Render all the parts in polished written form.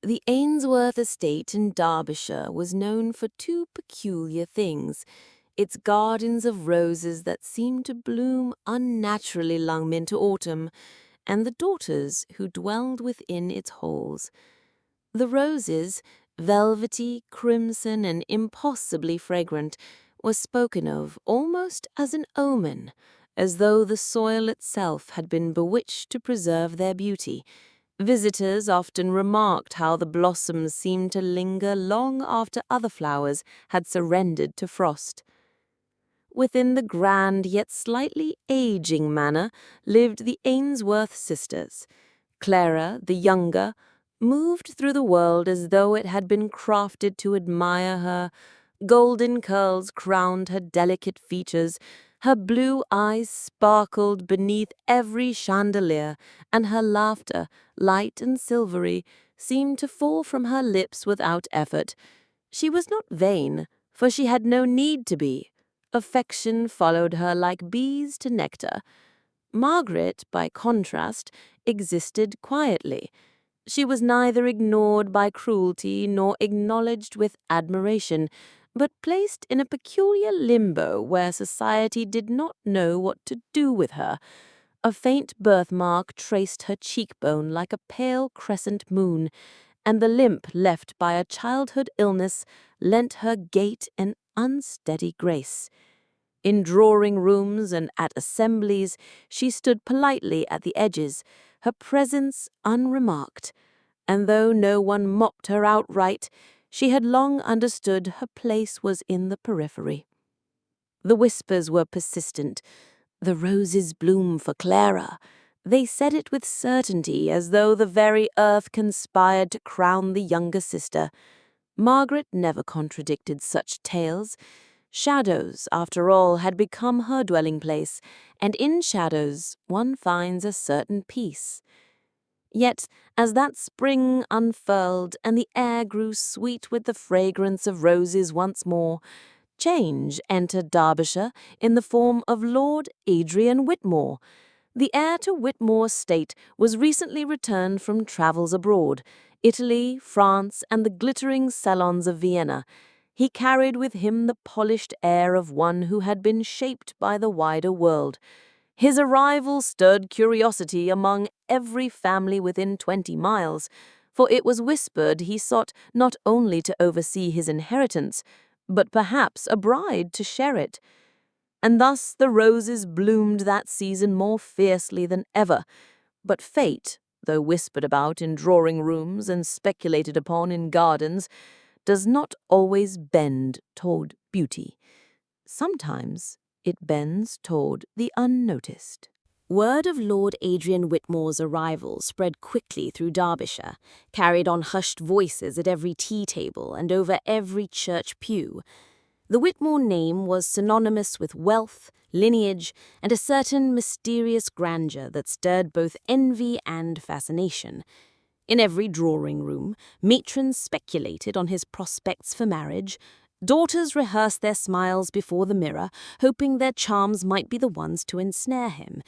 The Ainsworth estate in Derbyshire was known for two peculiar things: its gardens of roses that seemed to bloom unnaturally long into autumn, and the daughters who dwelled within its halls. The roses, velvety, crimson, and impossibly fragrant, were spoken of almost as an omen, as though the soil itself had been bewitched to preserve their beauty. Visitors often remarked how the blossoms seemed to linger long after other flowers had surrendered to frost. Within the grand yet slightly aging manor lived the Ainsworth sisters. Clara, the younger, moved through the world as though it had been crafted to admire her. Golden curls crowned her delicate features, her blue eyes sparkled beneath every chandelier, and her laughter, light and silvery, seemed to fall from her lips without effort. She was not vain, for she had no need to be. Affection followed her like bees to nectar. Margaret, by contrast, existed quietly. She was neither ignored by cruelty nor acknowledged with admiration, but placed in a peculiar limbo where society did not know what to do with her. A faint birthmark traced her cheekbone like a pale crescent moon, and the limp left by a childhood illness lent her gait an unsteady grace. In drawing-rooms and at assemblies, she stood politely at the edges, her presence unremarked, and though no one mocked her outright, she had long understood her place was in the periphery. The whispers were persistent. "The roses bloom for Clara." They said it with certainty, as though the very earth conspired to crown the younger sister. Margaret never contradicted such tales. Shadows, after all, had become her dwelling place, and in shadows one finds a certain peace. Yet, as that spring unfurled and the air grew sweet with the fragrance of roses once more, change entered Derbyshire in the form of Lord Adrian Whitmore. The heir to Witmore estate was recently returned from travels abroad, Italy, France, and the glittering salons of Vienna. He carried with him the polished air of one who had been shaped by the wider world. His arrival stirred curiosity among every family within 20 miles, for it was whispered he sought not only to oversee his inheritance, but perhaps a bride to share it. And thus the roses bloomed that season more fiercely than ever. But fate, though whispered about in drawing-rooms and speculated upon in gardens, does not always bend toward beauty. Sometimes it bends toward the unnoticed. Word of Lord Adrian Whitmore's arrival spread quickly through Derbyshire, carried on hushed voices at every tea-table and over every church pew. The Whitmore name was synonymous with wealth, lineage, and a certain mysterious grandeur that stirred both envy and fascination. In every drawing-room, matrons speculated on his prospects for marriage. Daughters rehearsed their smiles before the mirror, hoping their charms might be the ones to ensnare him.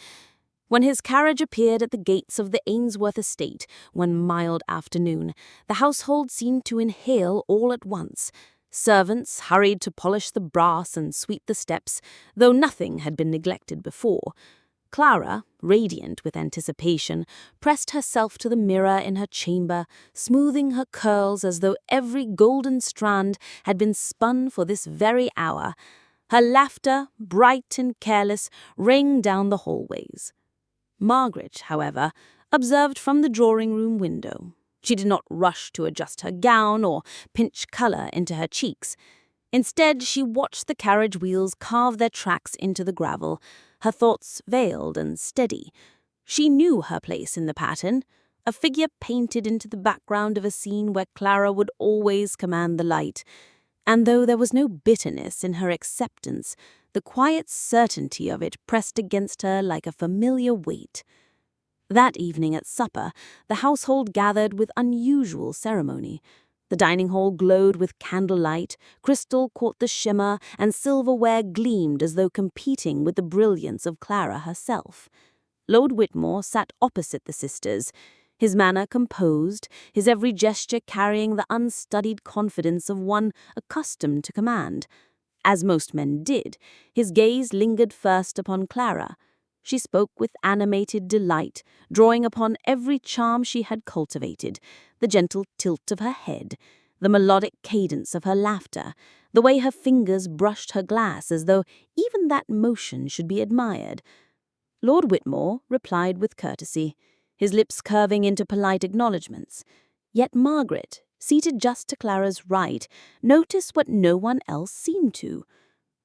When his carriage appeared at the gates of the Ainsworth estate one mild afternoon, the household seemed to inhale all at once. Servants hurried to polish the brass and sweep the steps, though nothing had been neglected before. Clara, radiant with anticipation, pressed herself to the mirror in her chamber, smoothing her curls as though every golden strand had been spun for this very hour. Her laughter, bright and careless, rang down the hallways. Margaret, however, observed from the drawing-room window. She did not rush to adjust her gown or pinch colour into her cheeks. Instead, she watched the carriage wheels carve their tracks into the gravel, her thoughts veiled and steady. She knew her place in the pattern, a figure painted into the background of a scene where Clara would always command the light. And though there was no bitterness in her acceptance, the quiet certainty of it pressed against her like a familiar weight. That evening at supper, the household gathered with unusual ceremony. The dining hall glowed with candlelight, crystal caught the shimmer, and silverware gleamed as though competing with the brilliance of Clara herself. Lord Whitmore sat opposite the sisters. his manner composed, his every gesture carrying the unstudied confidence of one accustomed to command. As most men did, his gaze lingered first upon Clara. She spoke with animated delight, drawing upon every charm she had cultivated, the gentle tilt of her head, the melodic cadence of her laughter, the way her fingers brushed her glass as though even that motion should be admired. Lord Whitmore replied with courtesy, his lips curving into polite acknowledgments. Yet Margaret, seated just to Clara's right, noticed what no one else seemed to.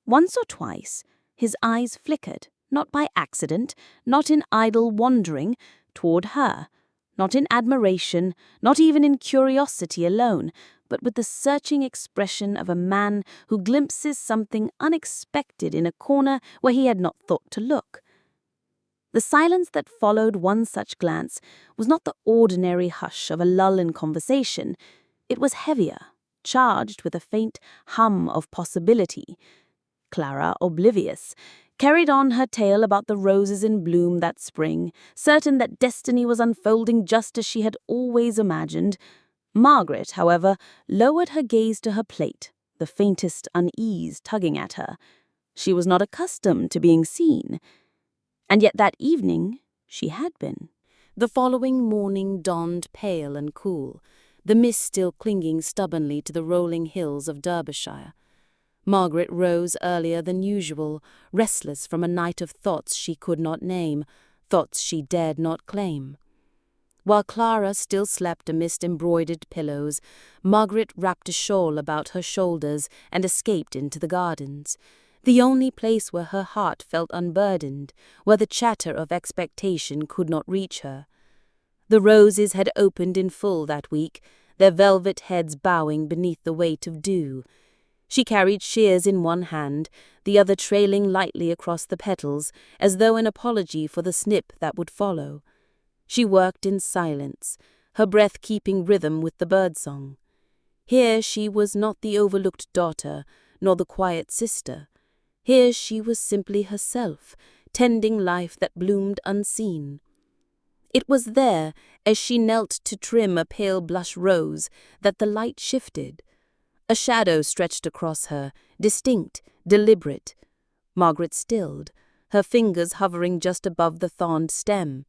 Once or twice, his eyes flickered, not by accident, not in idle wandering, toward her, not in admiration, not even in curiosity alone, but with the searching expression of a man who glimpses something unexpected in a corner where he had not thought to look. The silence that followed one such glance was not the ordinary hush of a lull in conversation. It was heavier, charged with a faint hum of possibility. Clara, oblivious, carried on her tale about the roses in bloom that spring, certain that destiny was unfolding just as she had always imagined. Margaret, however, lowered her gaze to her plate, the faintest unease tugging at her. She was not accustomed to being seen. And yet that evening she had been. The following morning dawned pale and cool, the mist still clinging stubbornly to the rolling hills of Derbyshire. Margaret rose earlier than usual, restless from a night of thoughts she could not name, thoughts she dared not claim. While Clara still slept amidst embroidered pillows, Margaret wrapped a shawl about her shoulders and escaped into the gardens, the only place where her heart felt unburdened, where the chatter of expectation could not reach her. The roses had opened in full that week, their velvet heads bowing beneath the weight of dew. She carried shears in one hand, the other trailing lightly across the petals, as though in apology for the snip that would follow. She worked in silence, her breath keeping rhythm with the birdsong. Here she was not the overlooked daughter, nor the quiet sister. Here she was simply herself, tending life that bloomed unseen. It was there, as she knelt to trim a pale blush rose, that the light shifted. A shadow stretched across her, distinct, deliberate. Margaret stilled, her fingers hovering just above the thorned stem.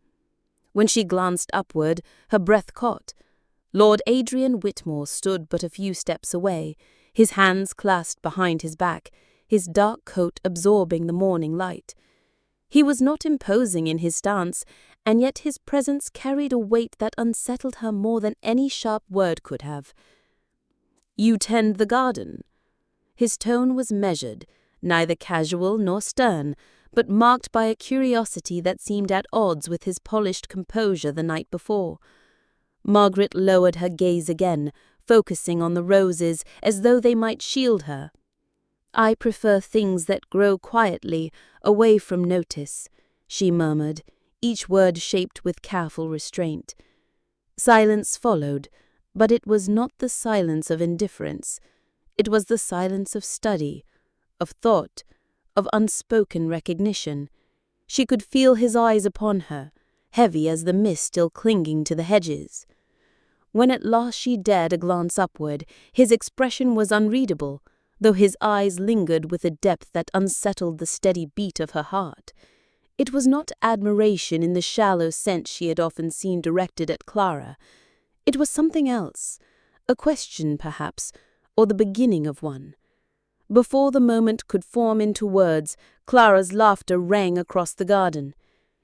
When she glanced upward, her breath caught. Lord Adrian Witmore stood but a few steps away, his hands clasped behind his back, his dark coat absorbing the morning light. He was not imposing in his stance, and yet his presence carried a weight that unsettled her more than any sharp word could have. "You tend the garden." His tone was measured, neither casual nor stern, but marked by a curiosity that seemed at odds with his polished composure the night before. Margaret lowered her gaze again, focusing on the roses as though they might shield her. "I prefer things that grow quietly, away from notice," she murmured, each word shaped with careful restraint. Silence followed, but it was not the silence of indifference. It was the silence of study, of thought, of unspoken recognition. She could feel his eyes upon her, heavy as the mist still clinging to the hedges. When at last she dared a glance upward, his expression was unreadable, though his eyes lingered with a depth that unsettled the steady beat of her heart. It was not admiration in the shallow sense she had often seen directed at Clara. It was something else, a question perhaps, or the beginning of one. Before the moment could form into words, Clara's laughter rang across the garden.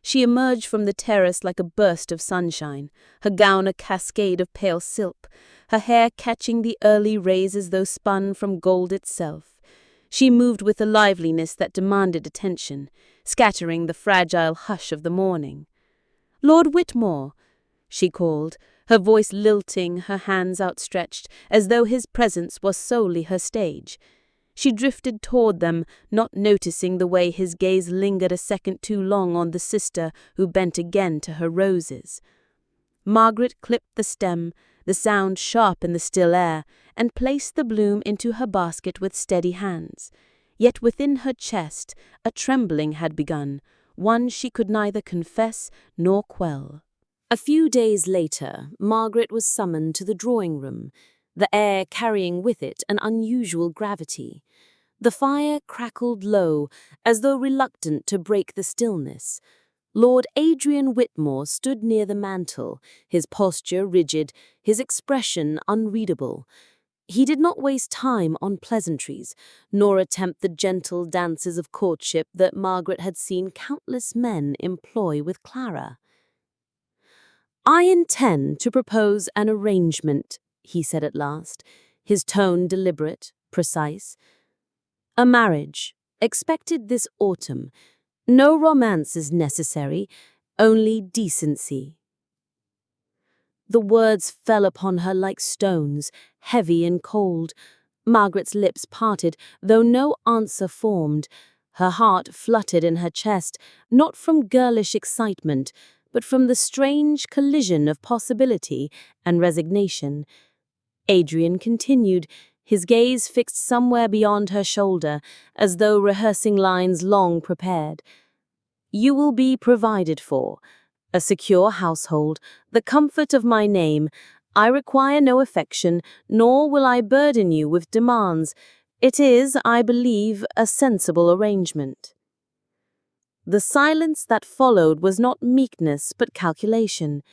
She emerged from the terrace like a burst of sunshine, her gown a cascade of pale silk, her hair catching the early rays as though spun from gold itself. She moved with a liveliness that demanded attention, scattering the fragile hush of the morning. "Lord Whitmore," she called, her voice lilting, her hands outstretched, as though his presence was solely her stage. She drifted toward them, not noticing the way his gaze lingered a second too long on the sister who bent again to her roses. Margaret clipped the stem, the sound sharp in the still air, and placed the bloom into her basket with steady hands. Yet within her chest a trembling had begun, one she could neither confess nor quell. A few days later, Margaret was summoned to the drawing-room, the air carrying with it an unusual gravity. The fire crackled low, as though reluctant to break the stillness. Lord Adrian Whitmore stood near the mantel, his posture rigid, his expression unreadable. He did not waste time on pleasantries, nor attempt the gentle dances of courtship that Margaret had seen countless men employ with Clara. "I intend to propose an arrangement," he said at last, his tone deliberate, precise. "A marriage, expected this autumn. No romance is necessary, only decency." The words fell upon her like stones, heavy and cold. Margaret's lips parted, though no answer formed. Her heart fluttered in her chest, not from girlish excitement, but from the strange collision of possibility and resignation. Adrian continued, his gaze fixed somewhere beyond her shoulder, as though rehearsing lines long prepared. "You will be provided for. A secure household, the comfort of my name. I require no affection, nor will I burden you with demands. It is, I believe, a sensible arrangement." The silence that followed was not meekness but calculation,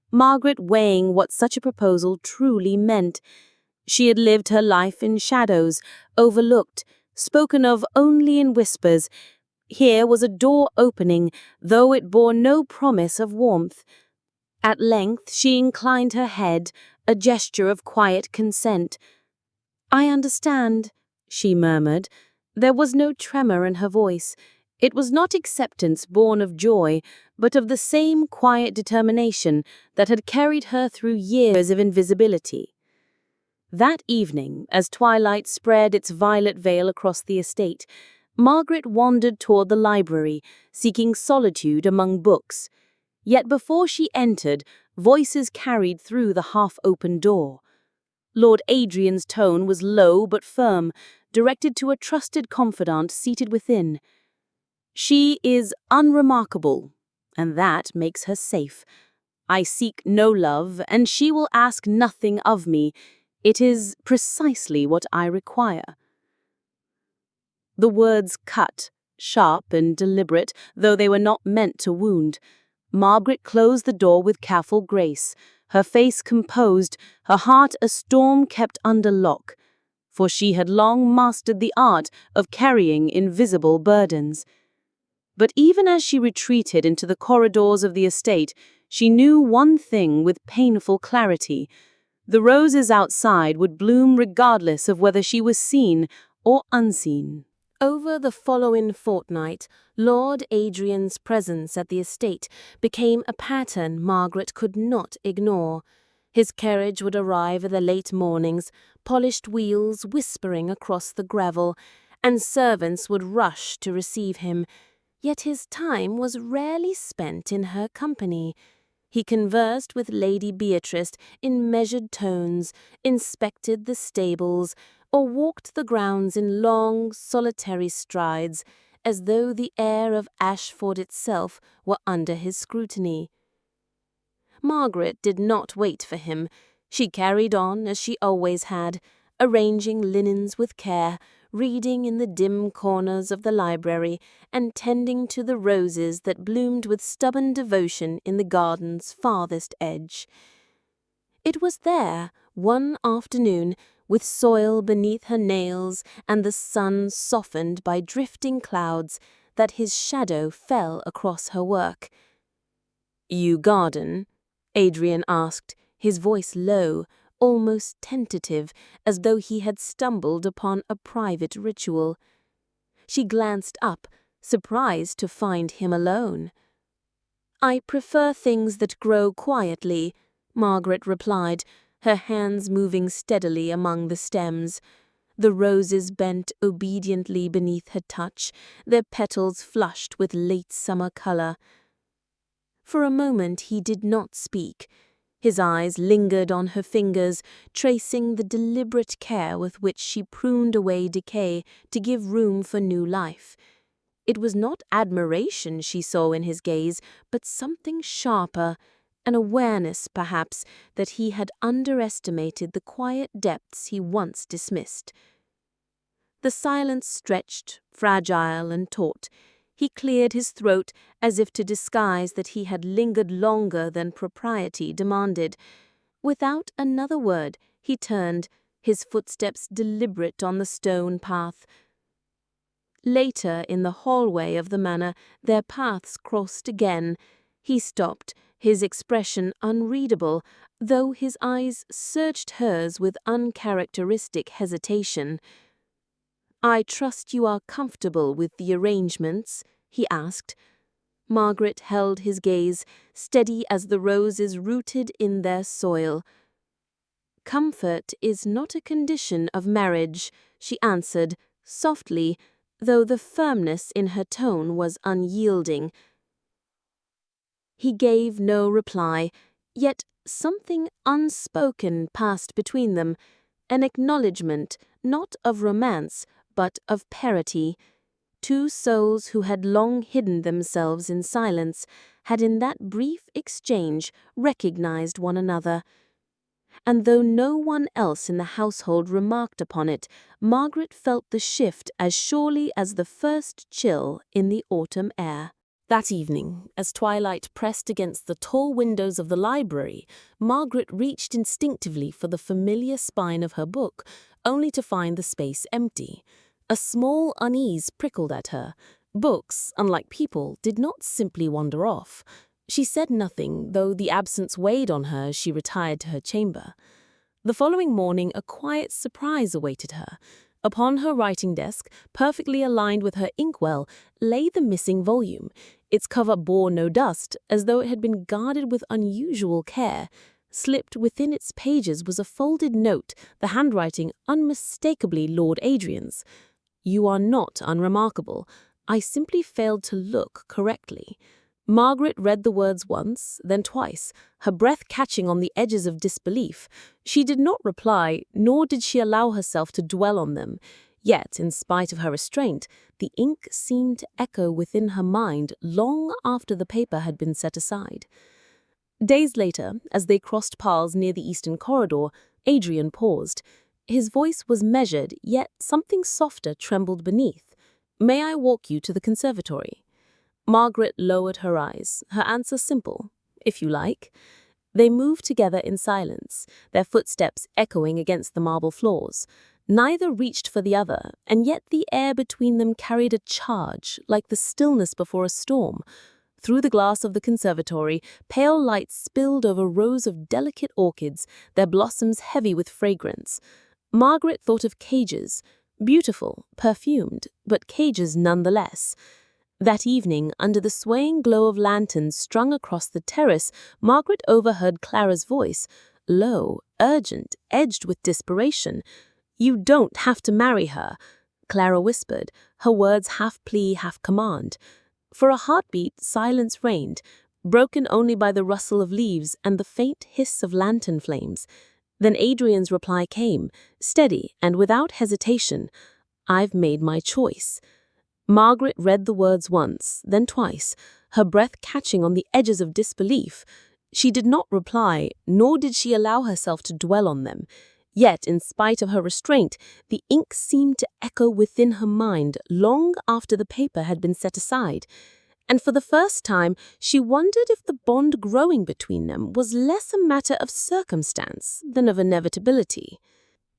Margaret weighing what such a proposal truly meant. She had lived her life in shadows, overlooked, spoken of only in whispers. Here was a door opening, though it bore no promise of warmth. At length she inclined her head, a gesture of quiet consent. "I understand," she murmured. There was no tremor in her voice. It was not acceptance born of joy, but of the same quiet determination that had carried her through years of invisibility. That evening, as twilight spread its violet veil across the estate, Margaret wandered toward the library, seeking solitude among books. Yet before she entered, voices carried through the half-open door. Lord Adrian's tone was low but firm, directed to a trusted confidant seated within. "She is unremarkable, and that makes her safe. I seek no love, and she will ask nothing of me. It is precisely what I require." The words cut, sharp and deliberate, though they were not meant to wound. Margaret closed the door with careful grace, her face composed, her heart a storm kept under lock, for she had long mastered the art of carrying invisible burdens. But even as she retreated into the corridors of the estate, she knew one thing with painful clarity. The roses outside would bloom regardless of whether she was seen or unseen. Over the following fortnight, Lord Adrian's presence at the estate became a pattern Margaret could not ignore. His carriage would arrive in the late mornings, polished wheels whispering across the gravel, and servants would rush to receive him. Yet his time was rarely spent in her company. He conversed with Lady Beatrice in measured tones, inspected the stables, or walked the grounds in long, solitary strides, as though the air of Ashford itself were under his scrutiny. Margaret did not wait for him. She carried on as she always had, arranging linens with care, reading in the dim corners of the library, and tending to the roses that bloomed with stubborn devotion in the garden's farthest edge. It was there, one afternoon, with soil beneath her nails and the sun softened by drifting clouds, that his shadow fell across her work. "You garden?" Adrian asked, his voice low, almost tentative, as though he had stumbled upon a private ritual. She glanced up, surprised to find him alone. "I prefer things that grow quietly," Margaret replied, her hands moving steadily among the stems. The roses bent obediently beneath her touch, their petals flushed with late summer color. For a moment he did not speak. His eyes lingered on her fingers, tracing the deliberate care with which she pruned away decay to give room for new life. It was not admiration she saw in his gaze, but something sharper, an awareness, perhaps, that he had underestimated the quiet depths he once dismissed. The silence stretched, fragile and taut. He cleared his throat as if to disguise that he had lingered longer than propriety demanded. Without another word, he turned, his footsteps deliberate on the stone path. Later, in the hallway of the manor, their paths crossed again. He stopped, his expression unreadable, though his eyes searched hers with uncharacteristic hesitation. "I trust you are comfortable with the arrangements?" he asked. Margaret held his gaze, steady as the roses rooted in their soil. "Comfort is not a condition of marriage," she answered, softly, though the firmness in her tone was unyielding. He gave no reply, yet something unspoken passed between them, an acknowledgment not of romance, but of parity. Two souls who had long hidden themselves in silence had in that brief exchange recognized one another. And though no one else in the household remarked upon it, Margaret felt the shift as surely as the first chill in the autumn air. That evening, as twilight pressed against the tall windows of the library, Margaret reached instinctively for the familiar spine of her book, only to find the space empty. A small unease prickled at her. Books, unlike people, did not simply wander off. She said nothing, though the absence weighed on her as she retired to her chamber. The following morning, a quiet surprise awaited her. Upon her writing desk, perfectly aligned with her inkwell, lay the missing volume. Its cover bore no dust, as though it had been guarded with unusual care. Slipped within its pages was a folded note, the handwriting unmistakably Lord Adrian's. "You are not unremarkable. I simply failed to look correctly." Margaret read the words once, then twice, her breath catching on the edges of disbelief. She did not reply, nor did she allow herself to dwell on them. Yet, in spite of her restraint, the ink seemed to echo within her mind long after the paper had been set aside. Days later, as they crossed paths near the eastern corridor, Adrian paused. His voice was measured, yet something softer trembled beneath. "May I walk you to the conservatory?" Margaret lowered her eyes, her answer simple, "If you like." They moved together in silence, their footsteps echoing against the marble floors. Neither reached for the other, and yet the air between them carried a charge, like the stillness before a storm. Through the glass of the conservatory, pale light spilled over rows of delicate orchids, their blossoms heavy with fragrance. Margaret thought of cages, beautiful, perfumed, but cages nonetheless. That evening, under the swaying glow of lanterns strung across the terrace, Margaret overheard Clara's voice, low, urgent, edged with desperation. "You don't have to marry her," Clara whispered, her words half plea, half command. For a heartbeat, silence reigned, broken only by the rustle of leaves and the faint hiss of lantern flames. Then Adrian's reply came, steady and without hesitation. "I've made my choice." Margaret read the words once, then twice, her breath catching on the edges of disbelief. She did not reply, nor did she allow herself to dwell on them. Yet, in spite of her restraint, the ink seemed to echo within her mind long after the paper had been set aside. And for the first time, she wondered if the bond growing between them was less a matter of circumstance than of inevitability.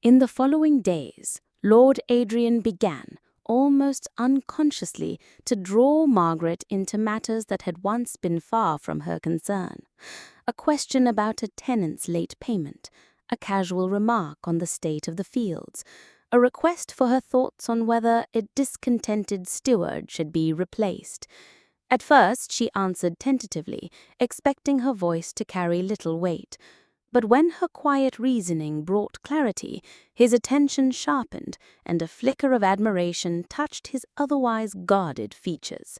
In the following days, Lord Adrian began, almost unconsciously, to draw Margaret into matters that had once been far from her concern. A question about a tenant's late payment, a casual remark on the state of the fields, a request for her thoughts on whether a discontented steward should be replaced. At first she answered tentatively, expecting her voice to carry little weight. But when her quiet reasoning brought clarity, his attention sharpened, and a flicker of admiration touched his otherwise guarded features.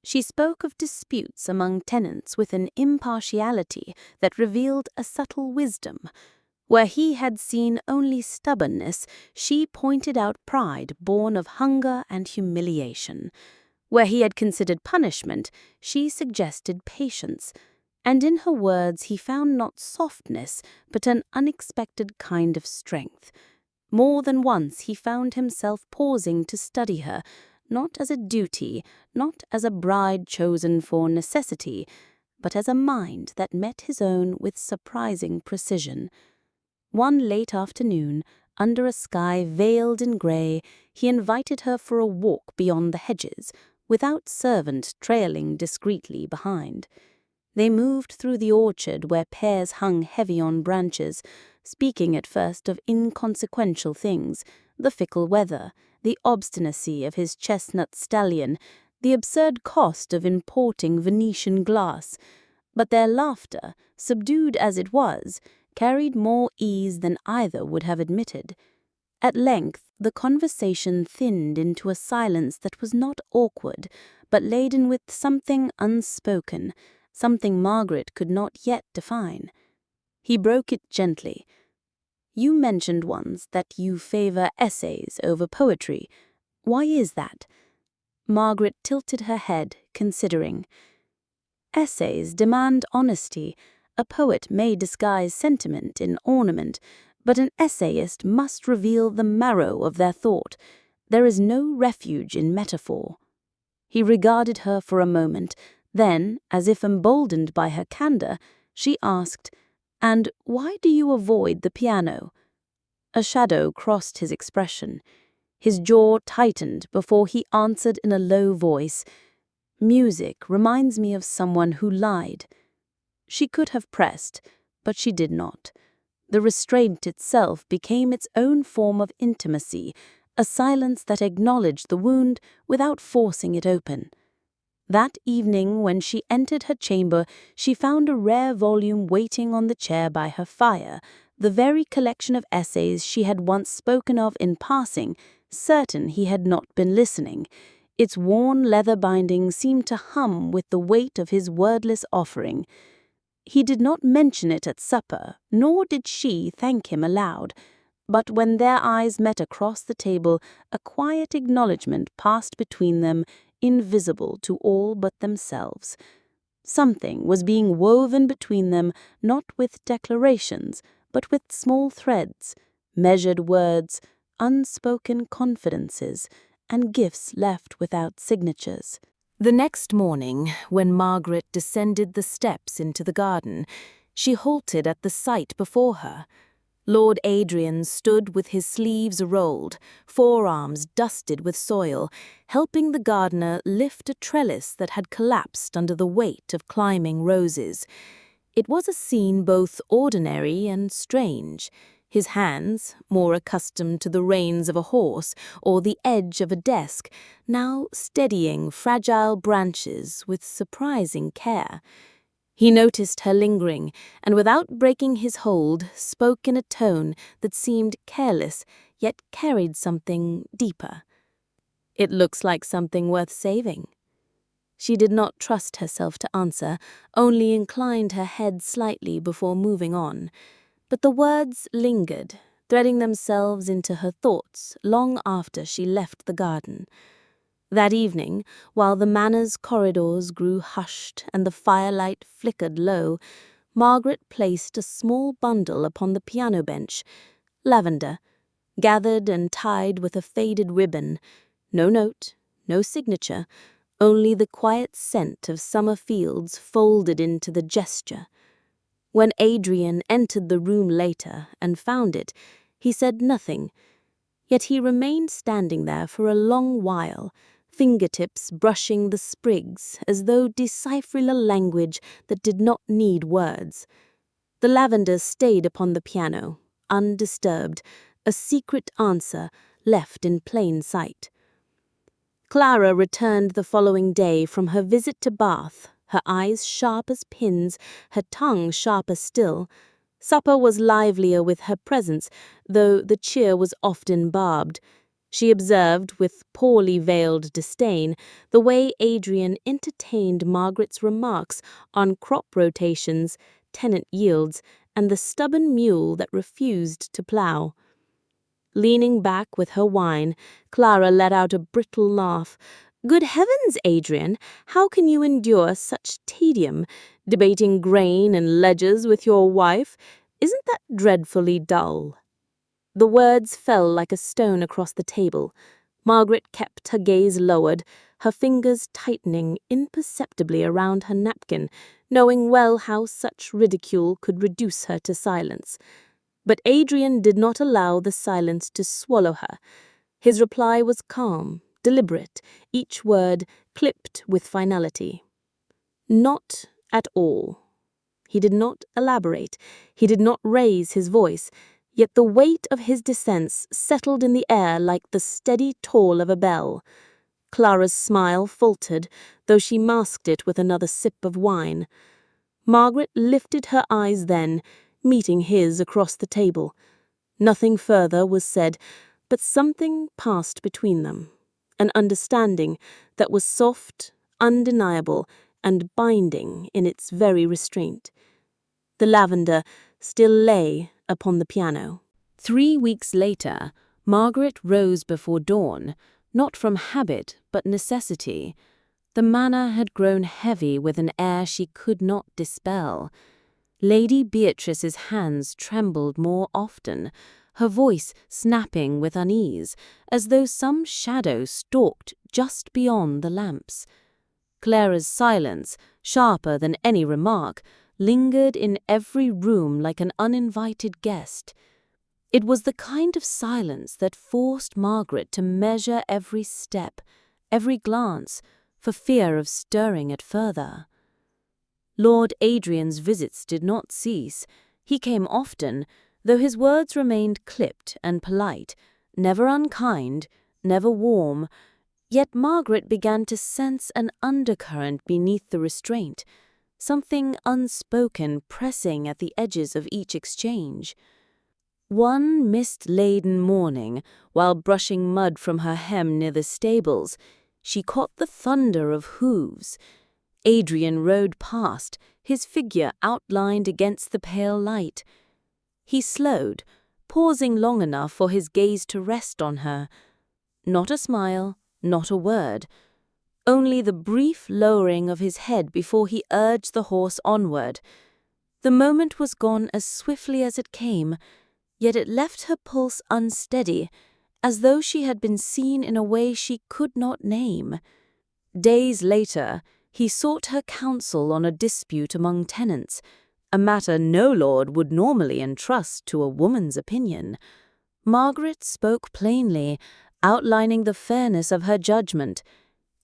She spoke of disputes among tenants with an impartiality that revealed a subtle wisdom. Where he had seen only stubbornness, she pointed out pride born of hunger and humiliation. Where he had considered punishment, she suggested patience. and in her words he found not softness, but an unexpected kind of strength. More than once he found himself pausing to study her, not as a duty, not as a bride chosen for necessity, but as a mind that met his own with surprising precision. One late afternoon, under a sky veiled in grey, he invited her for a walk beyond the hedges, without servant trailing discreetly behind. They moved through the orchard where pears hung heavy on branches, speaking at first of inconsequential things, the fickle weather, the obstinacy of his chestnut stallion, the absurd cost of importing Venetian glass. But their laughter, subdued as it was, carried more ease than either would have admitted. At length the conversation thinned into a silence that was not awkward, but laden with something unspoken, something Margaret could not yet define. He broke it gently. "You mentioned once that you favor essays over poetry. Why is that?" Margaret tilted her head, considering. "Essays demand honesty. A poet may disguise sentiment in ornament, but an essayist must reveal the marrow of their thought. There is no refuge in metaphor." He regarded her for a moment, then, as if emboldened by her candor, she asked, "And why do you avoid the piano?" A shadow crossed his expression. His jaw tightened before he answered in a low voice, "Music reminds me of someone who lied." She could have pressed, but she did not. The restraint itself became its own form of intimacy, a silence that acknowledged the wound without forcing it open. That evening, when she entered her chamber, she found a rare volume waiting on the chair by her fire, the very collection of essays she had once spoken of in passing, certain he had not been listening. Its worn leather binding seemed to hum with the weight of his wordless offering. He did not mention it at supper, nor did she thank him aloud. But when their eyes met across the table, a quiet acknowledgment passed between them, invisible to all but themselves. Something was being woven between them, not with declarations, but with small threads, measured words, unspoken confidences, and gifts left without signatures. The next morning, when Margaret descended the steps into the garden, she halted at the sight before her. Lord Adrian stood with his sleeves rolled, forearms dusted with soil, helping the gardener lift a trellis that had collapsed under the weight of climbing roses. It was a scene both ordinary and strange. His hands, more accustomed to the reins of a horse or the edge of a desk, now steadying fragile branches with surprising care. He noticed her lingering, and without breaking his hold, spoke in a tone that seemed careless, yet carried something deeper. "It looks like something worth saving." She did not trust herself to answer, only inclined her head slightly before moving on. But the words lingered, threading themselves into her thoughts long after she left the garden. That evening, while the manor's corridors grew hushed and the firelight flickered low, Margaret placed a small bundle upon the piano bench. Lavender, gathered and tied with a faded ribbon. No note, no signature, only the quiet scent of summer fields folded into the gesture. When Adrian entered the room later and found it, he said nothing, yet he remained standing there for a long while, fingertips brushing the sprigs as though deciphering a language that did not need words. The lavender stayed upon the piano, undisturbed, a secret answer left in plain sight. Clara returned the following day from her visit to Bath, her eyes sharp as pins, her tongue sharper still. Supper was livelier with her presence, though the cheer was often barbed. She observed, with poorly veiled disdain, the way Adrian entertained Margaret's remarks on crop rotations, tenant yields, and the stubborn mule that refused to plough. Leaning back with her wine, Clara let out a brittle laugh. "Good heavens, Adrian, how can you endure such tedium? Debating grain and ledgers with your wife, isn't that dreadfully dull?" The words fell like a stone across the table. Margaret kept her gaze lowered, her fingers tightening imperceptibly around her napkin, knowing well how such ridicule could reduce her to silence. But Adrian did not allow the silence to swallow her. His reply was calm, deliberate, each word clipped with finality. "Not at all." He did not elaborate. He did not raise his voice, yet the weight of his dissents settled in the air like the steady toll of a bell. Clara's smile faltered, though she masked it with another sip of wine. Margaret lifted her eyes then, meeting his across the table. Nothing further was said, but something passed between them, an understanding that was soft, undeniable, and binding in its very restraint. The lavender still lay upon the piano. 3 weeks later, Margaret rose before dawn, not from habit but necessity. The manor had grown heavy with an air she could not dispel. Lady Beatrice's hands trembled more often, her voice snapping with unease, as though some shadow stalked just beyond the lamps. Clara's silence, sharper than any remark, lingered in every room like an uninvited guest. It was the kind of silence that forced Margaret to measure every step, every glance, for fear of stirring it further. Lord Adrian's visits did not cease. He came often, though his words remained clipped and polite, never unkind, never warm. Yet Margaret began to sense an undercurrent beneath the restraint, something unspoken pressing at the edges of each exchange. One mist-laden morning, while brushing mud from her hem near the stables, she caught the thunder of hooves. Adrian rode past, his figure outlined against the pale light. He slowed, pausing long enough for his gaze to rest on her. Not a smile, not a word. Only the brief lowering of his head before he urged the horse onward. The moment was gone as swiftly as it came, yet it left her pulse unsteady, as though she had been seen in a way she could not name. Days later, he sought her counsel on a dispute among tenants, a matter no lord would normally entrust to a woman's opinion. Margaret spoke plainly, outlining the fairness of her judgment.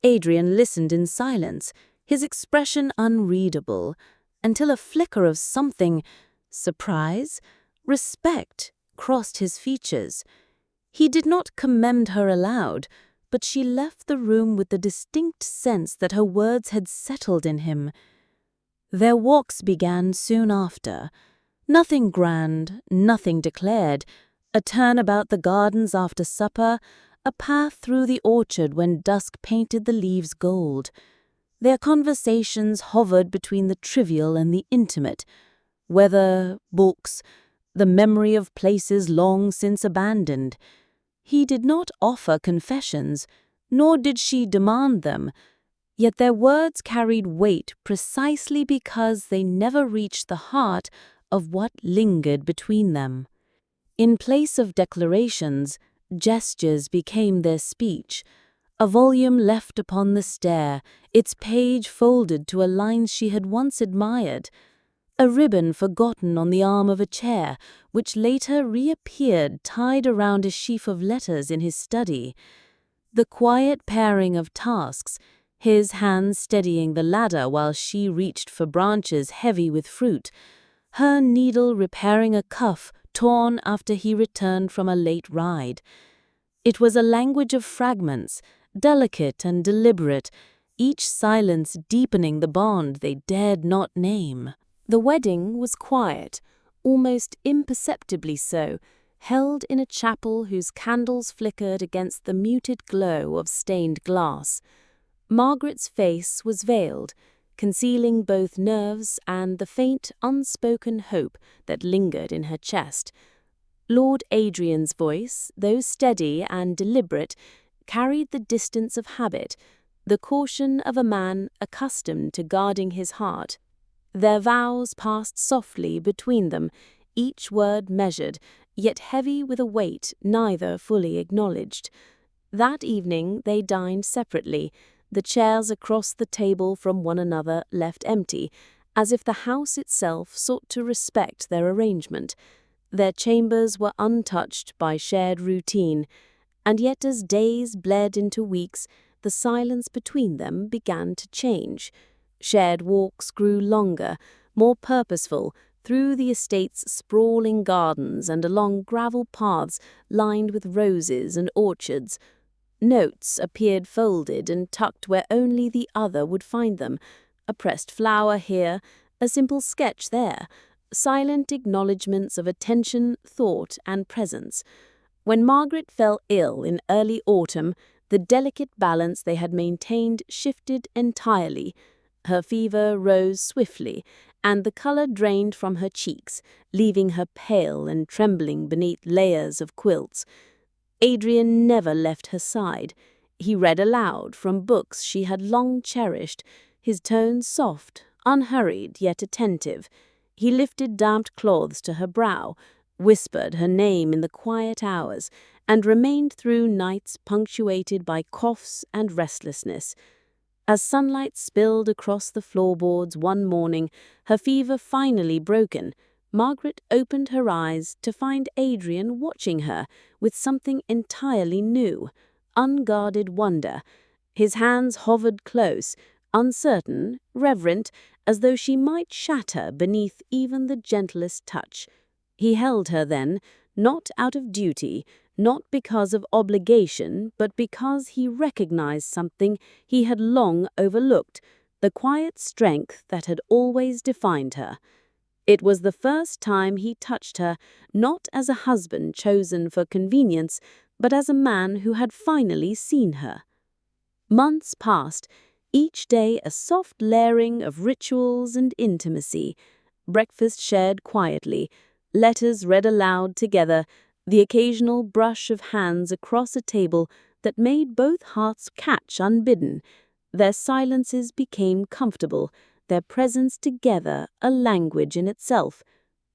Adrian listened in silence, his expression unreadable, until a flicker of something, surprise, respect, crossed his features. He did not commend her aloud, but she left the room with the distinct sense that her words had settled in him. Their walks began soon after. Nothing grand, nothing declared, a turn about the gardens after supper, a path through the orchard when dusk painted the leaves gold. Their conversations hovered between the trivial and the intimate, weather, books, the memory of places long since abandoned. He did not offer confessions, nor did she demand them, yet their words carried weight precisely because they never reached the heart of what lingered between them. In place of declarations, gestures became their speech, a volume left upon the stair, its page folded to a line she had once admired, a ribbon forgotten on the arm of a chair, which later reappeared tied around a sheaf of letters in his study. The quiet pairing of tasks, his hands steadying the ladder while she reached for branches heavy with fruit, her needle repairing a cuff torn after he returned from a late ride. It was a language of fragments, delicate and deliberate, each silence deepening the bond they dared not name. The wedding was quiet, almost imperceptibly so, held in a chapel whose candles flickered against the muted glow of stained glass. Margaret's face was veiled, concealing both nerves and the faint, unspoken hope that lingered in her chest. Lord Adrian's voice, though steady and deliberate, carried the distance of habit, the caution of a man accustomed to guarding his heart. Their vows passed softly between them, each word measured, yet heavy with a weight neither fully acknowledged. That evening they dined separately, the chairs across the table from one another left empty, as if the house itself sought to respect their arrangement. Their chambers were untouched by shared routine, and yet as days bled into weeks, the silence between them began to change. Shared walks grew longer, more purposeful, through the estate's sprawling gardens and along gravel paths lined with roses and orchards. Notes appeared folded and tucked where only the other would find them, a pressed flower here, a simple sketch there, silent acknowledgments of attention, thought, and presence. When Margaret fell ill in early autumn, the delicate balance they had maintained shifted entirely. Her fever rose swiftly, and the color drained from her cheeks, leaving her pale and trembling beneath layers of quilts. Adrian never left her side. He read aloud from books she had long cherished, his tone soft, unhurried yet attentive. He lifted damp cloths to her brow, whispered her name in the quiet hours, and remained through nights punctuated by coughs and restlessness. As sunlight spilled across the floorboards one morning, her fever finally broken, Margaret opened her eyes to find Adrian watching her with something entirely new, unguarded wonder. His hands hovered close, uncertain, reverent, as though she might shatter beneath even the gentlest touch. He held her then, not out of duty, not because of obligation, but because he recognized something he had long overlooked, the quiet strength that had always defined her. It was the first time he touched her, not as a husband chosen for convenience, but as a man who had finally seen her. Months passed, each day a soft layering of rituals and intimacy, breakfast shared quietly, letters read aloud together, the occasional brush of hands across a table that made both hearts catch unbidden. Their silences became comfortable, their presence together a language in itself.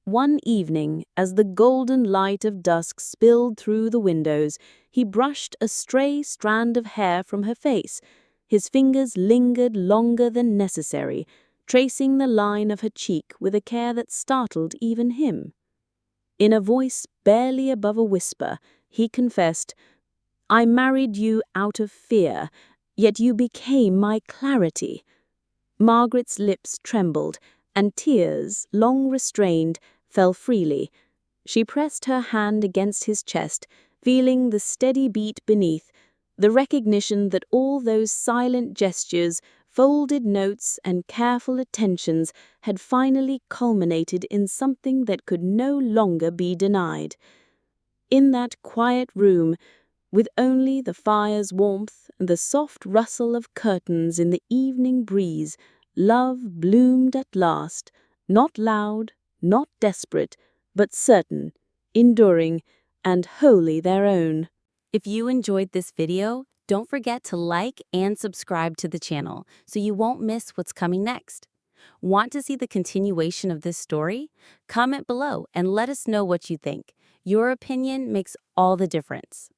One evening, as the golden light of dusk spilled through the windows, he brushed a stray strand of hair from her face. His fingers lingered longer than necessary, tracing the line of her cheek with a care that startled even him. In a voice barely above a whisper, he confessed, "I married you out of fear, yet you became my clarity." Margaret's lips trembled, and tears, long restrained, fell freely. She pressed her hand against his chest, feeling the steady beat beneath, the recognition that all those silent gestures, folded notes, and careful attentions had finally culminated in something that could no longer be denied. In that quiet room, with only the fire's warmth and the soft rustle of curtains in the evening breeze, love bloomed at last, not loud, not desperate, but certain, enduring, and wholly their own. If you enjoyed this video, don't forget to like and subscribe to the channel so you won't miss what's coming next. Want to see the continuation of this story? Comment below and let us know what you think. Your opinion makes all the difference.